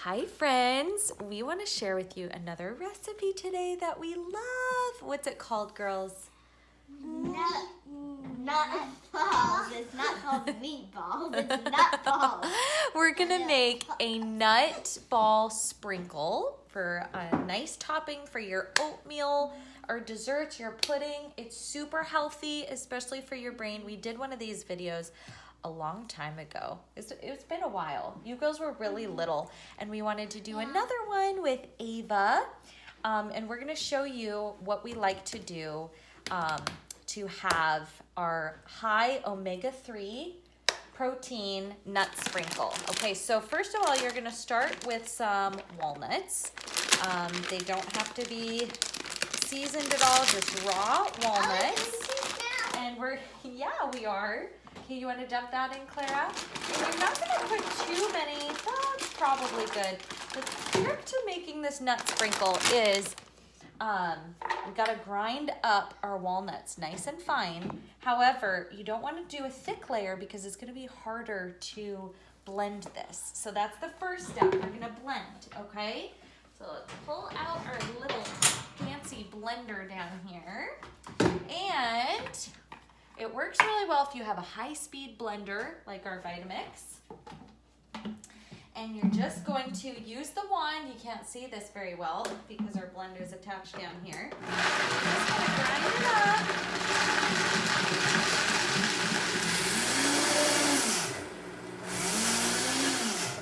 Hi friends, we want to share with you another recipe today that we love. What's it called, girls? Nut balls. It's not called meatballs, it's nut balls. We're gonna make a nut ball sprinkle for a nice topping for your oatmeal or desserts, your pudding. It's super healthy, especially for your brain. We did one of these videos a long time ago. It's been a while. You girls were really little, and we wanted to do another one with Ava. And we're gonna show you what we like to do to have our high omega-3 protein nut sprinkle. Okay, so first of all, you're gonna start with some walnuts. They don't have to be seasoned at all, just raw walnuts. And we are. Okay, you want to dump that in, Clara? And you're not going to put too many. That's probably good. The trick to making this nut sprinkle is we got to grind up our walnuts nice and fine. However, you don't want to do a thick layer because it's going to be harder to blend this. So that's the first step. We're going to blend, okay? So let's pull out our little fancy blender down here. And it works really well if you have a high-speed blender like our Vitamix. And you're just going to use the wand. You can't see this very well because our blender is attached down here. Just going to grind it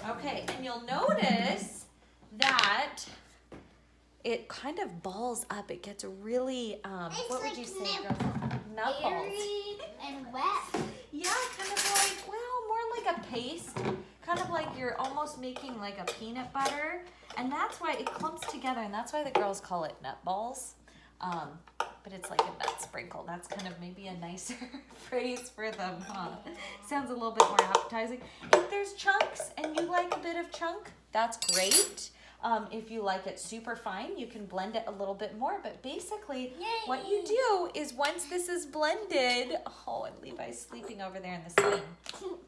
up. Okay, and you'll notice that it kind of balls up. It gets really, what would you say, girls? Nut balls. And wet. Yeah, kind of like, well, more like a paste. Kind of like you're almost making like a peanut butter. And that's why it clumps together. And that's why the girls call it nut balls. But it's like a nut sprinkle. That's kind of maybe a nicer phrase for them, huh? Sounds a little bit more appetizing. If there's chunks and you like a bit of chunk, that's great. If you like it super fine, you can blend it a little bit more. But basically, what you do is once this is blended, oh, and Levi's sleeping over there in the swing.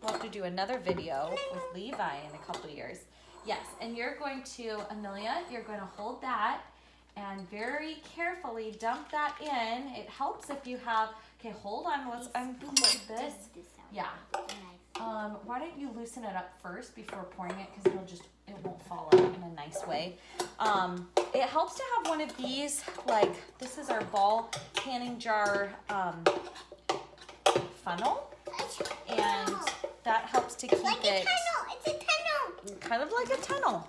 We'll have to do another video with Levi in a couple years. Yes, and you're going to, Amelia, you're going to hold that and very carefully dump that in. It helps if you have, okay, hold on, I'm put this. Yeah. Why don't you loosen it up first before pouring it, because it won't fall out in a nice way. It helps to have one of these, like this is our ball canning jar funnel, and that helps to keep like it. It's a tunnel. Kind of like a tunnel.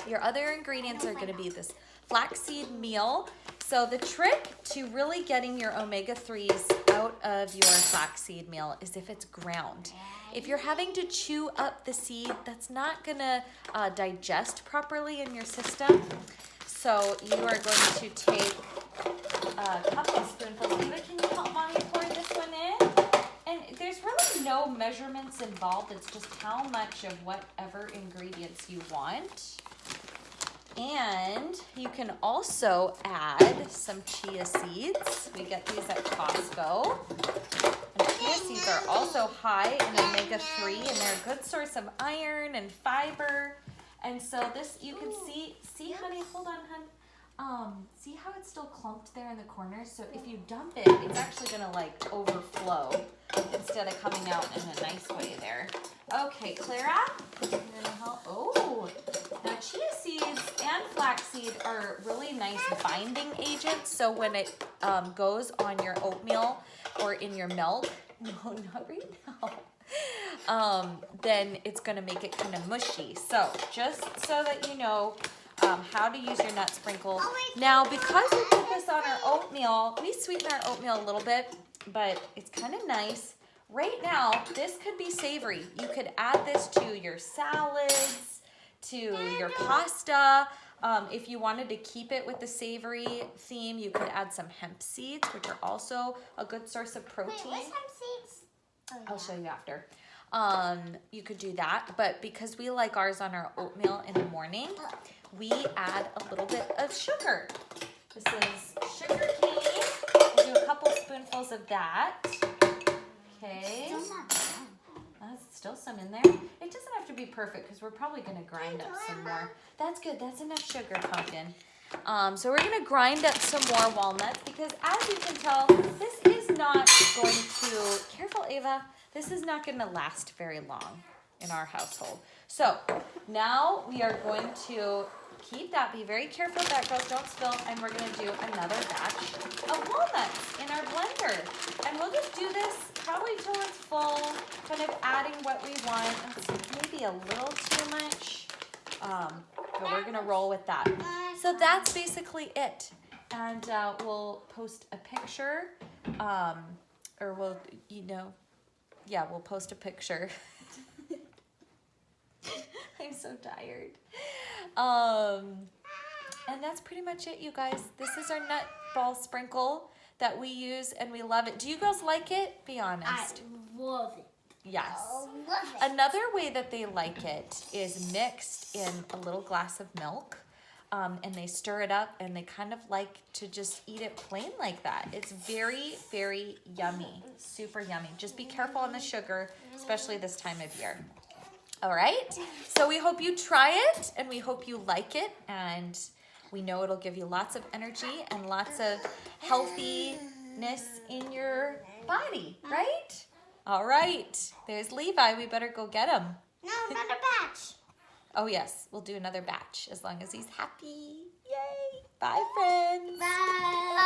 Your other ingredients are going to be this flaxseed meal. So the trick to really getting your omega-3s out of your flaxseed meal is if it's ground. If you're having to chew up the seed, that's not going to digest properly in your system. So you are going to take a couple spoonfuls. Eva, can you help Mommy pour this one in? And there's really no measurements involved. It's just how much of whatever ingredients you want. And you can also add some chia seeds. We get these at Costco. And chia seeds are also high in omega-3, and they're a good source of iron and fiber. And so this, you can see honey, hold on, hun. See how it's still clumped there in the corners? So if you dump it, it's actually gonna like overflow instead of coming out in a nice way there. Okay, Clara, you're gonna help. Oh, now chia seeds and flaxseed are really nice binding agents. So when it goes on your oatmeal or in your milk, no, not right now, then it's gonna make it kind of mushy. So just so that you know how to use your nut sprinkle. Now, because we put this on our oatmeal, we sweeten our oatmeal a little bit, but it's kind of nice. Right now, this could be savory. You could add this to your salads, to your pasta. If you wanted to keep it with the savory theme, you could add some hemp seeds, which are also a good source of protein. Wait, what's hemp seeds? Oh, yeah. I'll show you after. You could do that, but because we like ours on our oatmeal in the morning, we add a little bit of sugar. This is sugar cane. We'll do a couple spoonfuls of that. Okay. Still not done. That's Still some in there. It doesn't have to be perfect because we're probably going to grind up some more. That's good. That's enough sugar, Pumpkin. So we're going to grind up some more walnuts because as you can tell, this is not going to, careful Ava, this is not going to last very long in our household. So now we are going to keep that, be very careful that girls don't spill, and we're going to do another batch of walnuts in our blender. And we'll just do this probably till it's full, kind of adding what we want. It's maybe a little too much, but we're going to roll with that. So that's basically it. And we'll post a picture, or we'll, we'll post a picture. I'm so tired. And that's pretty much it, you guys. This is our nut ball sprinkle that we use, and we love it. Do you girls like it? Be honest. I love it. Yes. I love it. Another way that they like it is mixed in a little glass of milk, and they stir it up, and they kind of like to just eat it plain like that. It's very, very yummy. Super yummy. Just be careful on the sugar, especially this time of year. All right, so we hope you try it, and we hope you like it, and we know it'll give you lots of energy and lots of healthiness in your body, right? All right, there's Levi. We better go get him. No, another batch. Oh, yes, we'll do another batch as long as he's happy. Yay. Bye, friends. Bye.